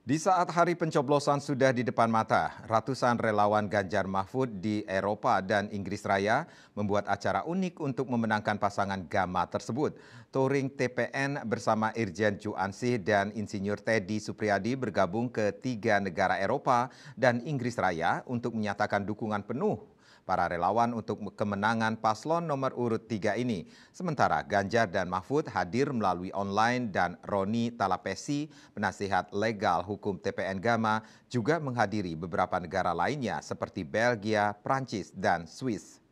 Di saat hari pencoblosan sudah di depan mata, ratusan relawan Ganjar Mahfud di Eropa dan Inggris Raya membuat acara unik untuk memenangkan pasangan Gama tersebut. Touring TPN bersama Irjen Ju Ansih dan Insinyur Teddy Supriyadi bergabung ke 3 negara Eropa dan Inggris Raya untuk menyatakan dukungan penuh para relawan untuk kemenangan paslon nomor urut 3 ini. Sementara Ganjar dan Mahfud hadir melalui online dan Roni Talapesi, penasihat legal hukum TPN Gama, juga menghadiri beberapa negara lainnya seperti Belgia, Prancis, dan Swiss.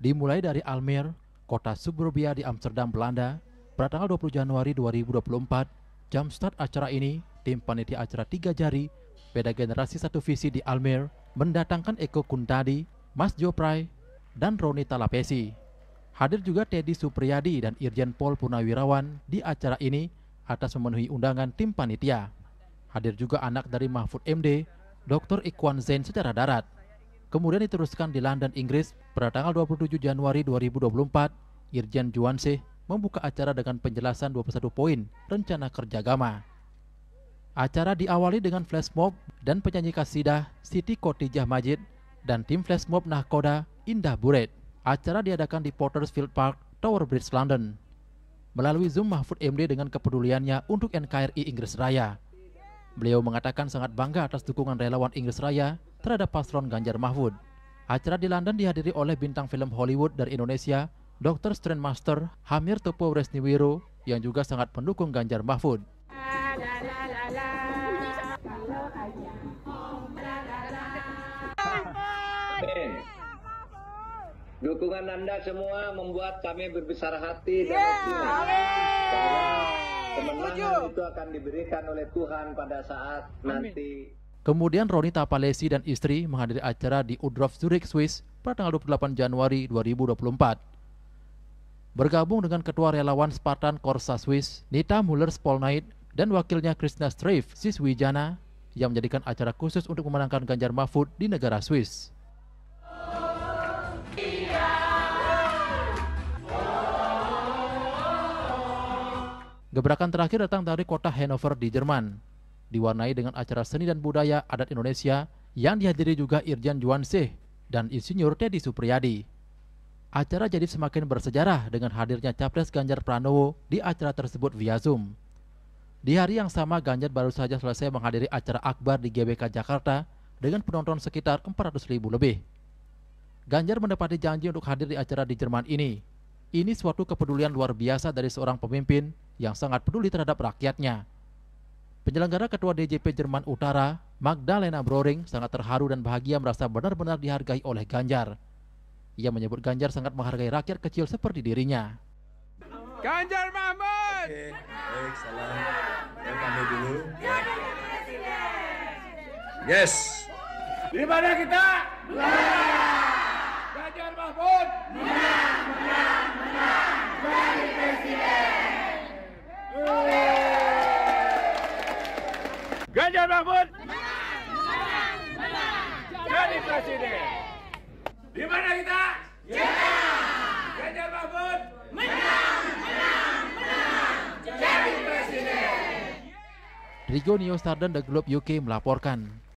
Dimulai dari Almere, kota suburbia di Amsterdam, Belanda, pada tanggal 20 Januari 2024, jam start acara ini, tim panitia acara 3 jari, beda generasi satu visi di Almere, mendatangkan Eko Kuntadi, Mas Jopray, dan Roni Talapesi. Hadir juga Teddy Supriyadi dan Irjen Pol Purnawirawan di acara ini atas memenuhi undangan tim panitia. Hadir juga anak dari Mahfud MD, Dr. Ikhwan Zain secara darat. Kemudian diteruskan di London, Inggris, pada tanggal 27 Januari 2024, Irjen Ju Ansih membuka acara dengan penjelasan 21 poin rencana kerja Gama. Acara diawali dengan flash mob dan penyanyi kasidah Siti Khotijah Majid dan tim flash mob Nahkoda Indah Buret. Acara diadakan di Potter's Field Park, Tower Bridge, London. Melalui Zoom, Mahfud MD dengan kepeduliannya untuk NKRI Inggris Raya. Beliau mengatakan sangat bangga atas dukungan relawan Inggris Raya terhadap paslon Ganjar Mahfud. Acara di London dihadiri oleh bintang film Hollywood dari Indonesia, Dr. Strandmaster Hamir Topo Wresniwiro, yang juga sangat mendukung Ganjar Mahfud. Dukungan Anda semua membuat kami berbesar hati dan optimis bahwa kemenangan itu akan diberikan oleh Tuhan pada saat nanti. Kemudian Roni Talapesi dan istri menghadiri acara di Udorf, Zurich, Swiss pada tanggal 28 Januari 2024. Bergabung dengan Ketua Relawan Spartan Korsa Swiss, Nita Muller-Spolnaid, dan wakilnya Krishna Streif Siswijana yang menjadikan acara khusus untuk memenangkan Ganjar Mahfud di negara Swiss. Gebrakan terakhir datang dari kota Hannover di Jerman, diwarnai dengan acara seni dan budaya adat Indonesia yang dihadiri juga Irjen Ju Ansih dan Insinyur Teddy Supriyadi. Acara jadi semakin bersejarah dengan hadirnya Capres Ganjar Pranowo di acara tersebut via Zoom. Di hari yang sama, Ganjar baru saja selesai menghadiri acara akbar di GBK Jakarta dengan penonton sekitar 400.000 lebih. Ganjar mendapati janji untuk hadir di acara di Jerman ini. Ini suatu kepedulian luar biasa dari seorang pemimpin yang sangat peduli terhadap rakyatnya. Penyelenggara Ketua DJP Jerman Utara, Magdalena Broring, sangat terharu dan bahagia merasa benar-benar dihargai oleh Ganjar. Ia menyebut Ganjar sangat menghargai rakyat kecil seperti dirinya. Ganjar Mahfud! Oke, baik, salam. Dan kami dulu. Ya. Yes. Di mana kita? Ganjar Mahfud! Menang! Jadi presiden! Ganjar Mahfud! Jadi presiden! Di mana kita? Ganjar Mahfud! Jadi presiden! Rigo Neo Starden The Globe UK melaporkan.